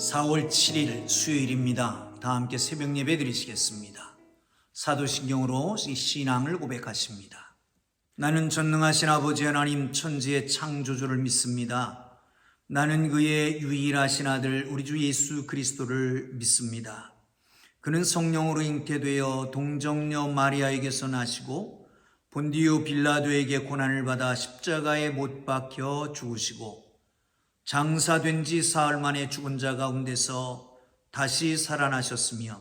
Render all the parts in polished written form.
4월 7일 수요일입니다. 다 함께 새벽 예배 드리시겠습니다. 사도신경으로 신앙을 고백하십니다. 나는 전능하신 아버지 하나님 천지의 창조주를 믿습니다. 나는 그의 유일하신 아들 우리 주 예수 그리스도를 믿습니다. 그는 성령으로 잉태되어 동정녀 마리아에게서 나시고 본디오 빌라도에게 고난을 받아 십자가에 못 박혀 죽으시고 장사된 지 사흘 만에 죽은 자 가운데서 다시 살아나셨으며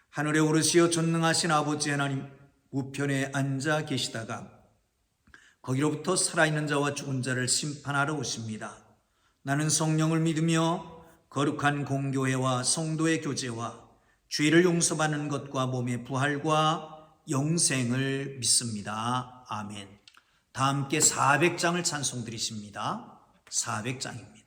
하늘에 오르시어 전능하신 아버지 하나님 우편에 앉아 계시다가 거기로부터 살아있는 자와 죽은 자를 심판하러 오십니다. 나는 성령을 믿으며 거룩한 공교회와 성도의 교제와 죄를 용서받는 것과 몸의 부활과 영생을 믿습니다. 아멘. 다 함께 400장을 찬송 드리십니다. 400장입니다.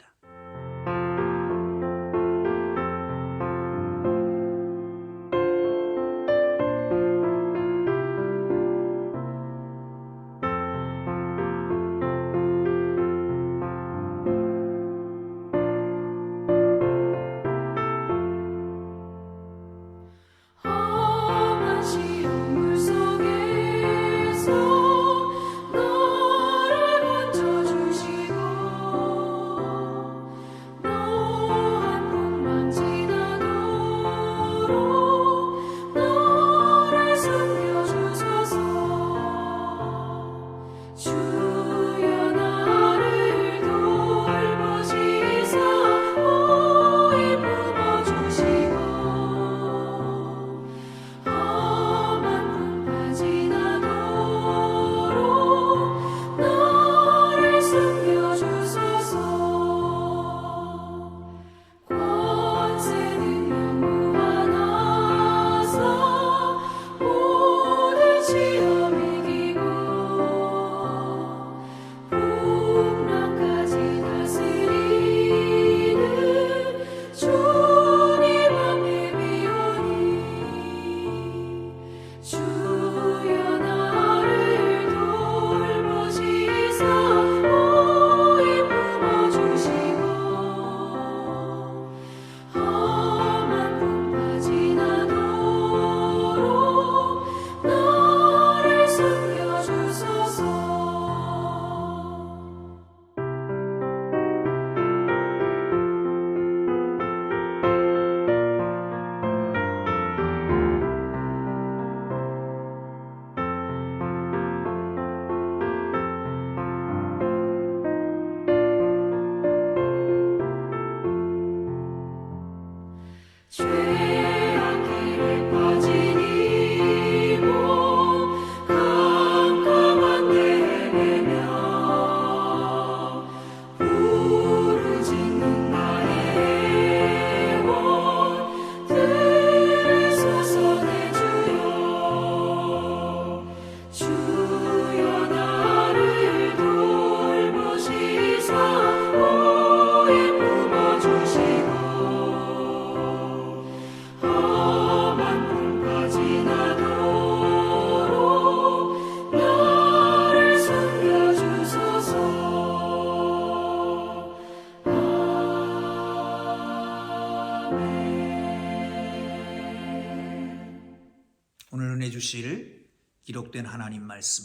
오늘 은혜 주실 기록된 하나님 말씀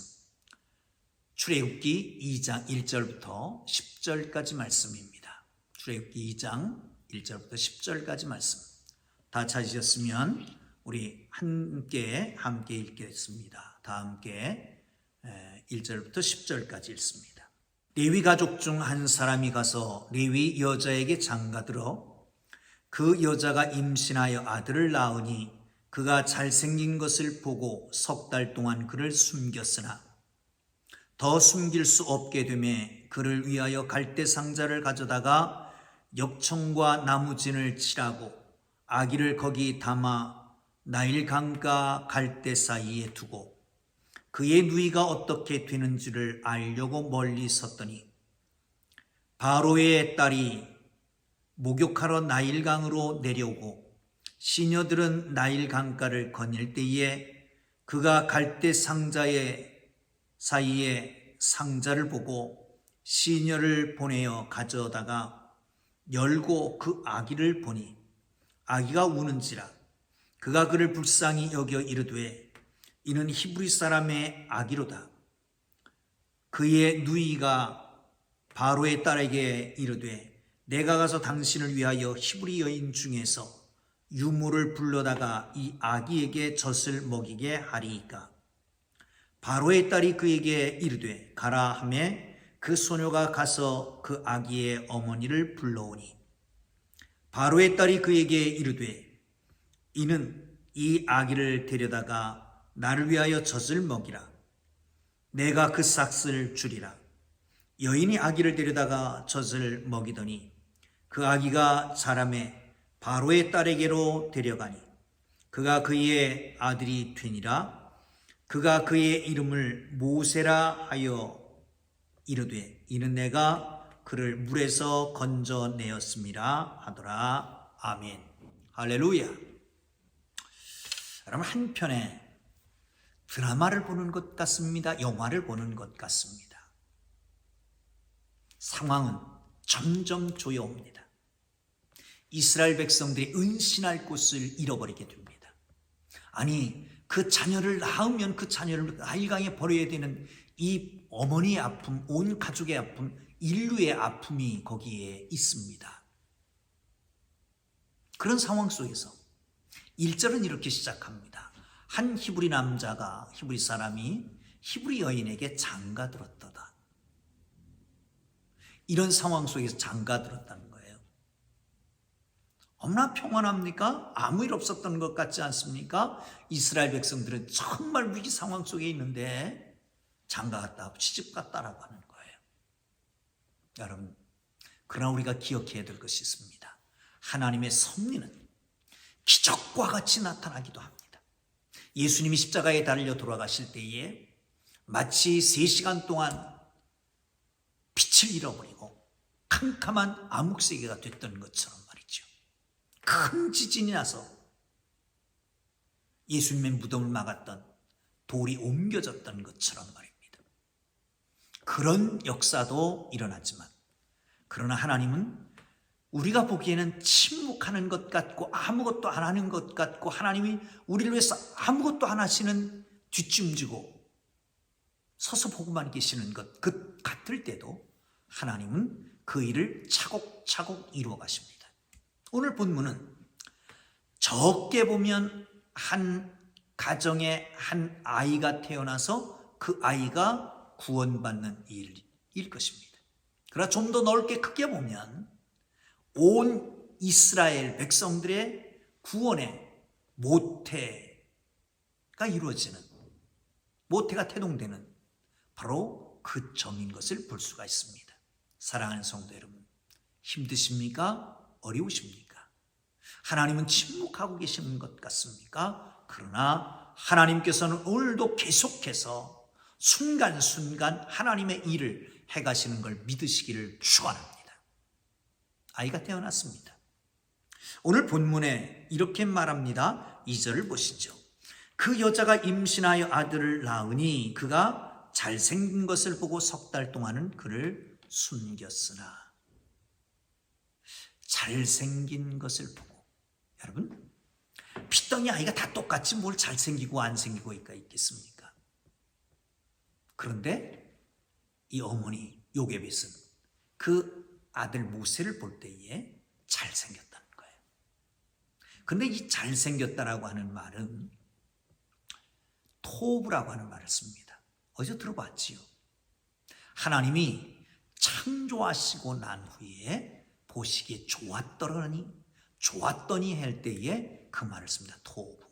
출애굽기 2장 1절부터 10절까지 말씀입니다. 출애굽기 2장 1절부터 10절까지 말씀 다 찾으셨으면 우리 함께 읽겠습니다. 다 함께 1절부터 10절까지 읽습니다. 레위 가족 중 한 사람이 가서 레위 여자에게 장가들어 그 여자가 임신하여 아들을 낳으니 그가 잘생긴 것을 보고 석 달 동안 그를 숨겼으나 더 숨길 수 없게 되매 그를 위하여 갈대 상자를 가져다가 역청과 나무진을 칠하고 아기를 거기 담아 나일 강가 갈대 사이에 두고 그의 누이가 어떻게 되는지를 알려고 멀리 섰더니 바로의 딸이 목욕하러 나일강으로 내려오고 시녀들은 나일 강가를 거닐 때에 그가 갈대 상자의 사이에 상자를 보고 시녀를 보내어 가져다가 열고 그 아기를 보니 아기가 우는지라 그가 그를 불쌍히 여겨 이르되 이는 히브리 사람의 아기로다. 그의 누이가 바로의 딸에게 이르되 내가 가서 당신을 위하여 히브리 여인 중에서 유모를 불러다가 이 아기에게 젖을 먹이게 하리이까. 바로의 딸이 그에게 이르되 가라 하매 그 소녀가 가서 그 아기의 어머니를 불러오니 바로의 딸이 그에게 이르되 이는 이 아기를 데려다가 나를 위하여 젖을 먹이라. 내가 그 삭을 주리라. 여인이 아기를 데려다가 젖을 먹이더니 그 아기가 자라매 바로의 딸에게로 데려가니 그가 그의 아들이 되니라. 그가 그의 이름을 모세라 하여 이르되 이는 내가 그를 물에서 건져내었음이라 하더라. 아멘. 할렐루야. 여러분, 한편에 드라마를 보는 것 같습니다. 영화를 보는 것 같습니다. 상황은 점점 조여옵니다. 이스라엘 백성들이 은신할 곳을 잃어버리게 됩니다. 아니, 그 자녀를 낳으면 그 자녀를 나일강에 버려야 되는 이 어머니의 아픔, 온 가족의 아픔, 인류의 아픔이 거기에 있습니다. 그런 상황 속에서 1절은 이렇게 시작합니다. 한 히브리 남자가, 히브리 사람이 히브리 여인에게 장가들었도다. 이런 상황 속에서 장가들었다는 거예요. 얼마나 평안합니까? 아무 일 없었던 것 같지 않습니까? 이스라엘 백성들은 정말 위기 상황 속에 있는데 장가갔다, 시집갔다라고 하는 거예요. 여러분, 그러나 우리가 기억해야 될 것이 있습니다. 하나님의 섭리는 기적과 같이 나타나기도 합니다. 예수님이 십자가에 달려 돌아가실 때에 마치 3시간 동안 빛을 잃어버리고 캄캄한 암흑세계가 됐던 것처럼 말이죠. 큰 지진이 나서 예수님의 무덤을 막았던 돌이 옮겨졌던 것처럼 말입니다. 그런 역사도 일어났지만 그러나 하나님은 우리가 보기에는 침묵하는 것 같고 아무것도 안 하는 것 같고 하나님이 우리를 위해서 아무것도 안 하시는 뒷짐지고 서서 보고만 계시는 것 같을 때도 하나님은 그 일을 차곡차곡 이루어 가십니다. 오늘 본문은 적게 보면 한 가정에 한 아이가 태어나서 그 아이가 구원받는 일일 것입니다. 그러나 좀 더 넓게 크게 보면 온 이스라엘 백성들의 구원의 모태가 이루어지는, 모태가 태동되는 바로 그 점인 것을 볼 수가 있습니다. 사랑하는 성도 여러분, 힘드십니까? 어려우십니까? 하나님은 침묵하고 계시는 것 같습니까? 그러나 하나님께서는 오늘도 계속해서 순간순간 하나님의 일을 해가시는 걸 믿으시기를 축원합니다. 아이가 태어났습니다. 오늘 본문에 이렇게 말합니다. 2절을 보시죠. 그 여자가 임신하여 아들을 낳으니 그가 잘생긴 것을 보고 3달 동안은 그를 숨겼으나. 잘생긴 것을 보고, 여러분, 피덩이 아이가 다 똑같이 뭘 잘생기고 안 생기고 있겠습니까? 그런데 이 어머니 요게벳은 그 아들 모세를 볼 때에 잘생겼다는 거예요. 그런데 이 잘생겼다라고 하는 말은 토브라고 하는 말을 씁니다. 어디서 들어봤지요? 하나님이 창조하시고 난 후에 보시기에 좋았더니 할 때에 그 말을 씁니다. 토브.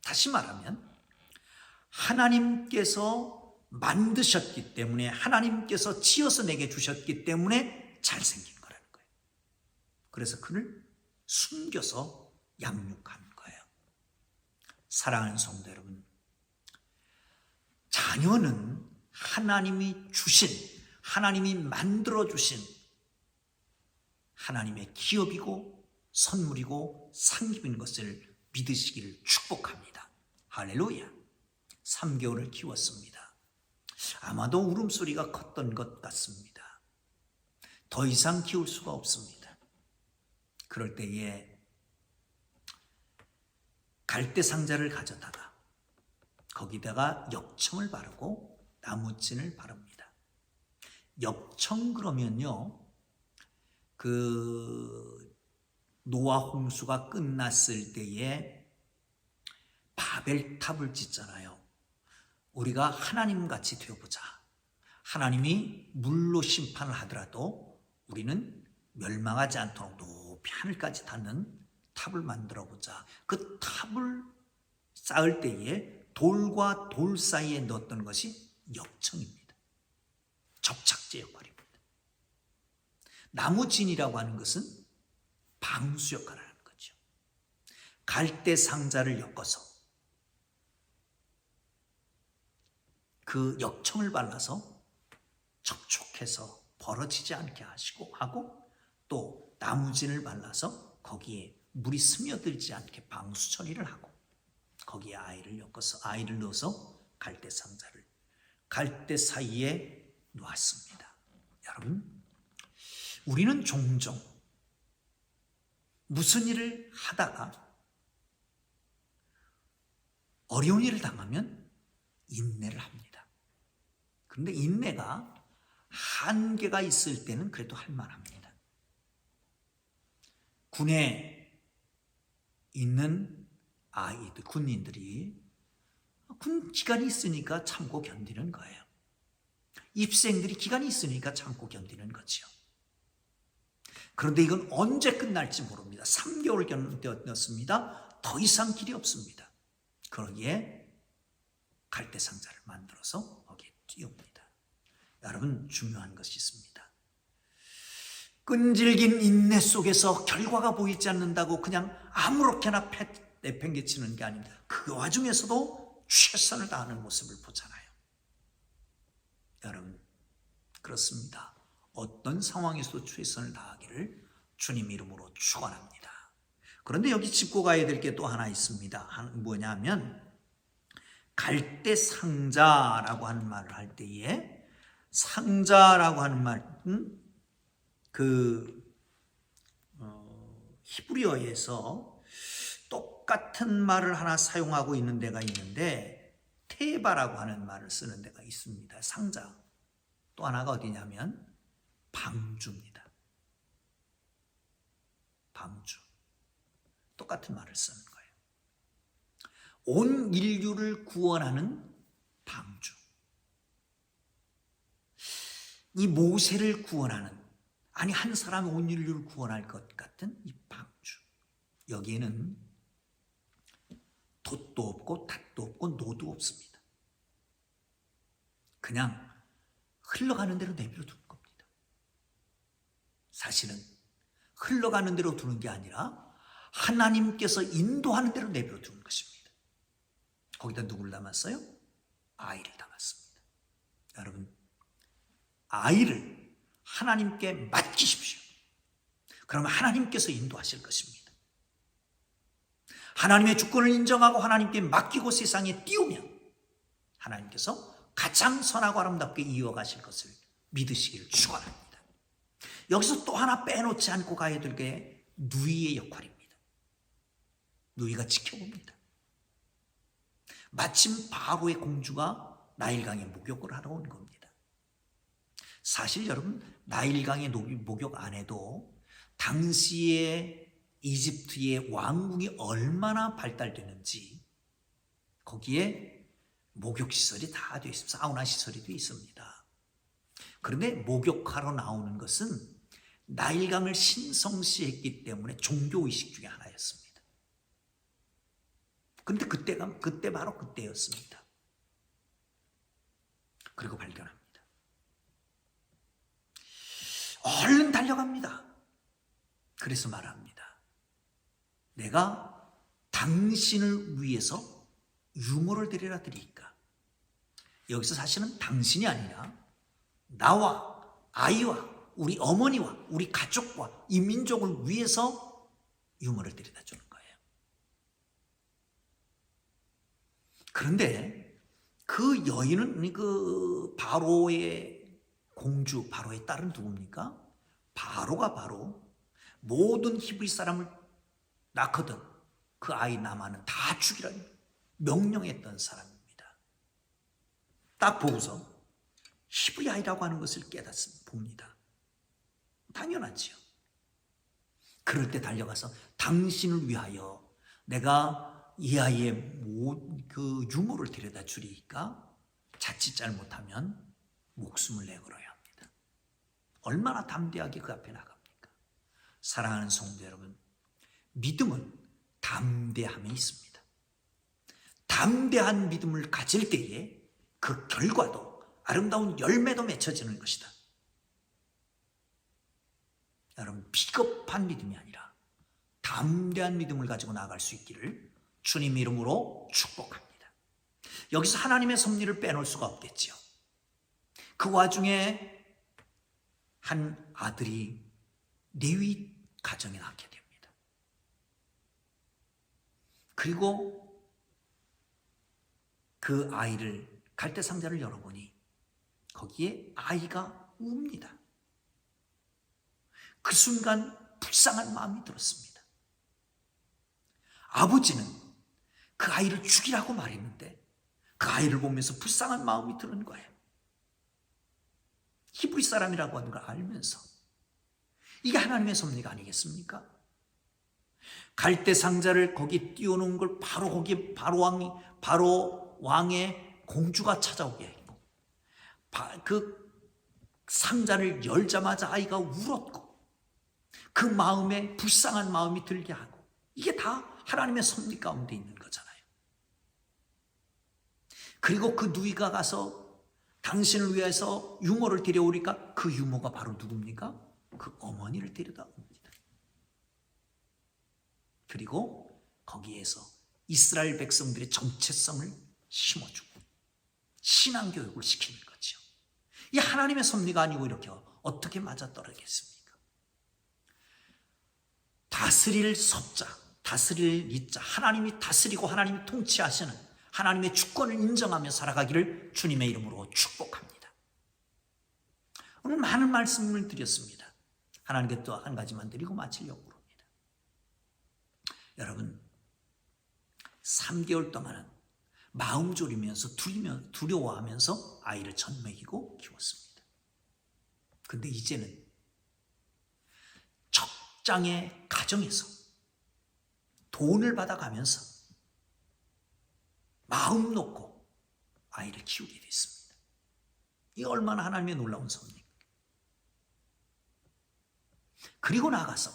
다시 말하면 하나님께서 만드셨기 때문에, 하나님께서 지어서 내게 주셨기 때문에 잘생긴 거라는 거예요. 그래서 그를 숨겨서 양육한 거예요. 사랑하는 성도 여러분, 자녀는 하나님이 주신, 하나님이 만들어주신 하나님의 기업이고 선물이고 상급인 것을 믿으시기를 축복합니다. 할렐루야. 3개월을 키웠습니다. 아마도 울음소리가 컸던 것 같습니다. 더 이상 키울 수가 없습니다. 그럴 때에 갈대 상자를 가져다가 거기다가 역청을 바르고 나무진을 바릅니다. 역청 그러면요, 그 노아 홍수가 끝났을 때에 바벨탑을 짓잖아요. 우리가 하나님 같이 되어보자. 하나님이 물로 심판을 하더라도 우리는 멸망하지 않도록 높이 하늘까지 닿는 탑을 만들어 보자. 그 탑을 쌓을 때에 돌과 돌 사이에 넣었던 것이 역청입니다. 접착제 역할입니다. 나무진이라고 하는 것은 방수 역할을 하는 거죠. 갈대 상자를 엮어서 그 역청을 발라서 촉촉해서 벌어지지 않게 하고 또 나무진을 발라서 거기에 물이 스며들지 않게 방수 처리를 하고 거기에 아이를 넣어서 갈대 상자를 갈대 사이에 놓았습니다. 여러분, 우리는 종종 무슨 일을 하다가 어려운 일을 당하면 인내를 합니다. 그런데 인내가 한계가 있을 때는 그래도 할 만합니다. 군에 있는 아이들, 군인들이 군 기간이 있으니까 참고 견디는 거예요. 입생들이 기간이 있으니까 참고 견디는 거죠. 그런데 이건 언제 끝날지 모릅니다. 3개월 견뎠습니다. 더 이상 길이 없습니다. 그러기에 갈대 상자를 만들어서 거기에 띄웁니다. 여러분, 중요한 것이 있습니다. 끈질긴 인내 속에서 결과가 보이지 않는다고 그냥 아무렇게나 내팽개치는 게 아닙니다. 그 와중에서도 최선을 다하는 모습을 보잖아요. 여러분, 그렇습니다. 어떤 상황에서도 최선을 다하기를 주님 이름으로 축원합니다. 그런데 여기 짚고 가야 될 게 또 하나 있습니다. 뭐냐면 갈대 상자라고 하는 말을 할 때에 상자라고 하는 말은 히브리어에서 똑같은 말을 하나 사용하고 있는 데가 있는데 테바라고 하는 말을 쓰는 데가 있습니다. 상자. 또 하나가 어디냐면 방주입니다. 방주. 똑같은 말을 쓰는 거예요. 온 인류를 구원하는 방주. 이 모세를 구원하는, 아니 한 사람이 온 인류를 구원할 것 같은 이 방주. 여기에는 돛도 없고 닷도 없고 노도 없습니다. 그냥 흘러가는 대로 내버려 두는 겁니다. 사실은 흘러가는 대로 두는 게 아니라 하나님께서 인도하는 대로 내버려 두는 것입니다. 거기다 누구를 담았어요? 아이를 담았습니다. 여러분, 아이를 하나님께 맡기십시오. 그러면 하나님께서 인도하실 것입니다. 하나님의 주권을 인정하고 하나님께 맡기고 세상에 띄우면 하나님께서 가장 선하고 아름답게 이어가실 것을 믿으시기를 축원합니다. 여기서 또 하나 빼놓지 않고 가야 될 게 누이의 역할입니다. 누이가 지켜봅니다. 마침 바로의 공주가 나일강에 목욕을 하러 온 겁니다. 사실 여러분, 나일강에 목욕 안 해도 당시에 이집트의 왕궁이 얼마나 발달되는지 거기에 목욕시설이 다 되어 있습니다. 사우나 시설이 되어 있습니다. 그런데 목욕하러 나오는 것은 나일강을 신성시했기 때문에 종교의식 중에 하나였습니다. 그런데 그때 바로 그때였습니다. 그리고 발견합니다. 얼른 달려갑니다. 그래서 말합니다. 내가 당신을 위해서 유모를 데려다 드릴까? 여기서 사실은 당신이 아니라 나와 아이와 우리 어머니와 우리 가족과 이 민족을 위해서 유모를 데려다 주는 거예요. 그런데 그 여인은 그 바로의 공주, 바로의 딸은 누굽니까? 바로가 바로 모든 히브리 사람을 낳거든 그 아이 나만은 다 죽이라니 명령했던 사람입니다. 딱 보고서 히브리 아이라고 하는 것을 깨닫습니다. 봅니다. 당연하지요. 그럴 때 달려가서 당신을 위하여 내가 이 아이의 그 유모를 데려다 주리니까 자칫 잘못하면 목숨을 내걸어야 합니다. 얼마나 담대하게 그 앞에 나갑니까? 사랑하는 성도 여러분, 믿음은 담대함에 있습니다. 담대한 믿음을 가질 때에 그 결과도 아름다운 열매도 맺혀지는 것이다. 여러분, 비겁한 믿음이 아니라 담대한 믿음을 가지고 나아갈 수 있기를 주님 이름으로 축복합니다. 여기서 하나님의 섭리를 빼놓을 수가 없겠지요. 그 와중에 한 아들이 레위 가정에 낳게 됩니다. 그리고 그 아이를 갈대 상자를 열어보니 거기에 아이가 웁니다. 그 순간 불쌍한 마음이 들었습니다. 아버지는 그 아이를 죽이라고 말했는데 그 아이를 보면서 불쌍한 마음이 드는 거예요. 히브리 사람이라고 하는 걸 알면서. 이게 하나님의 섭리가 아니겠습니까? 갈대 상자를 거기 띄워놓은 걸 바로 거기에 바로 왕의 공주가 찾아오게 했고, 그 상자를 열자마자 아이가 울었고, 그 마음에 불쌍한 마음이 들게 하고, 이게 다 하나님의 섭리 가운데 있는 거잖아요. 그리고 그 누이가 가서 당신을 위해서 유모를 데려오니까 그 유모가 바로 누굽니까? 그 어머니를 데려다 옵니다. 그리고 거기에서 이스라엘 백성들의 정체성을 심어주고 신앙교육을 시키는 거죠. 이 하나님의 섭리가 아니고 이렇게 어떻게 맞아떨어지겠습니까? 다스릴 섭자, 다스릴 이자, 하나님이 다스리고 하나님이 통치하시는 하나님의 주권을 인정하며 살아가기를 주님의 이름으로 축복합니다. 오늘 많은 말씀을 드렸습니다. 하나님께 또 한 가지만 드리고 마치려고 합니다. 여러분, 3개월 동안은 마음 졸이면서 두려워하면서 아이를 젖먹이고 키웠습니다. 근데 이제는 적장의 가정에서 돈을 받아가면서 마음 놓고 아이를 키우게 됐습니다. 이게 얼마나 하나님의 놀라운 섭리입니까? 그리고 나가서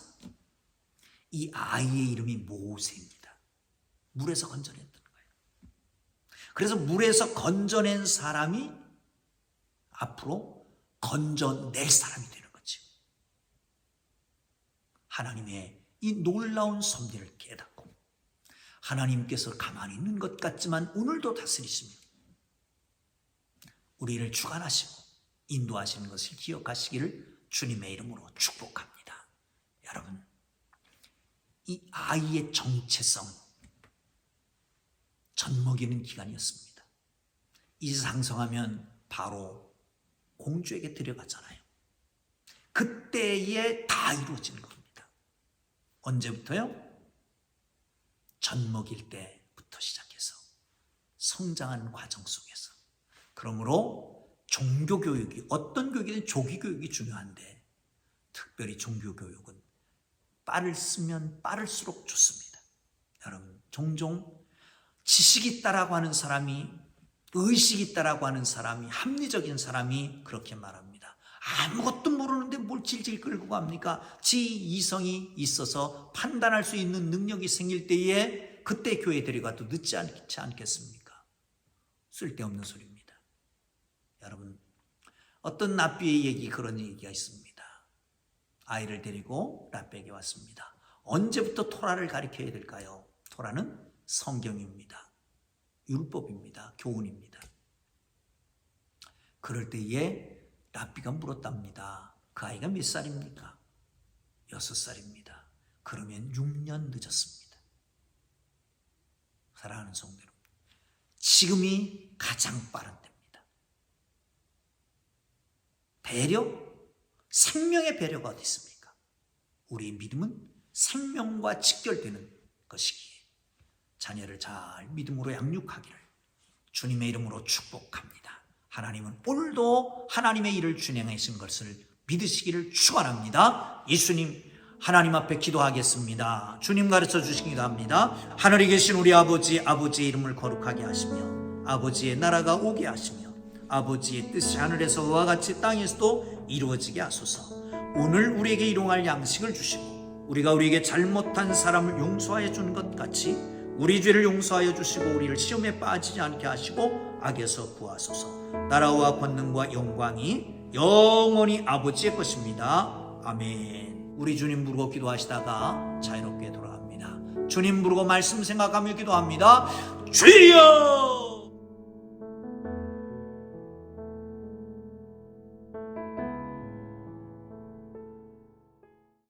이 아이의 이름이 모세입니다. 물에서 건져냈던 거예요. 그래서 물에서 건져낸 사람이 앞으로 건져낼 사람이 되는 거죠. 하나님의 이 놀라운 섭리를 깨닫고 하나님께서 가만히 있는 것 같지만 오늘도 다스리시며 우리를 주관하시고 인도하시는 것을 기억하시기를 주님의 이름으로 축복합니다. 여러분, 이 아이의 정체성 젖먹이는 기간이었습니다. 이제 상성하면 바로 공주에게 데려가잖아요. 그때에 다 이루어지는 겁니다. 언제부터요? 젖먹일 때부터 시작해서 성장하는 과정 속에서. 그러므로 종교교육이 어떤 교육이든 조기교육이 중요한데 특별히 종교교육은 빠르면 빠를수록 좋습니다. 여러분, 종종 지식이 있다라고 하는 사람이, 의식이 있다라고 하는 사람이, 합리적인 사람이 그렇게 말합니다. 아무것도 모르는데 뭘 질질 끌고 갑니까? 지 이성이 있어서 판단할 수 있는 능력이 생길 때에 그때 교회 데려가도 늦지 않겠습니까? 쓸데없는 소리입니다. 여러분, 어떤 랍비의 얘기, 그런 얘기가 있습니다. 아이를 데리고 랍비에게 왔습니다. 언제부터 토라를 가르쳐야 될까요? 토라는 성경입니다. 율법입니다. 교훈입니다. 그럴 때에 랍비가 물었답니다. 그 아이가 몇 살입니까? 6살입니다. 그러면 6년 늦었습니다. 사랑하는 성도 여러분, 지금이 가장 빠른 때입니다. 대략 생명의 배려가 어디 있습니까? 우리의 믿음은 생명과 직결되는 것이기에 자녀를 잘 믿음으로 양육하기를 주님의 이름으로 축복합니다. 하나님은 오늘도 하나님의 일을 준행하신 것을 믿으시기를 축원합니다. 예수님 하나님 앞에 기도하겠습니다. 주님 가르쳐 주시기도 합니다. 하늘에 계신 우리 아버지, 아버지의 이름을 거룩하게 하시며 아버지의 나라가 오게 하시며 아버지의 뜻이 하늘에서 그와 같이 땅에서도 이루어지게 하소서. 오늘 우리에게 일용할 양식을 주시고 우리가 우리에게 잘못한 사람을 용서하여 주는 것 같이 우리 죄를 용서하여 주시고 우리를 시험에 빠지지 않게 하시고 악에서 구하소서. 나라와 권능과 영광이 영원히 아버지의 것입니다. 아멘. 우리 주님 부르고 기도하시다가 자유롭게 돌아갑니다. 주님 부르고 말씀 생각하며 기도합니다. 주여!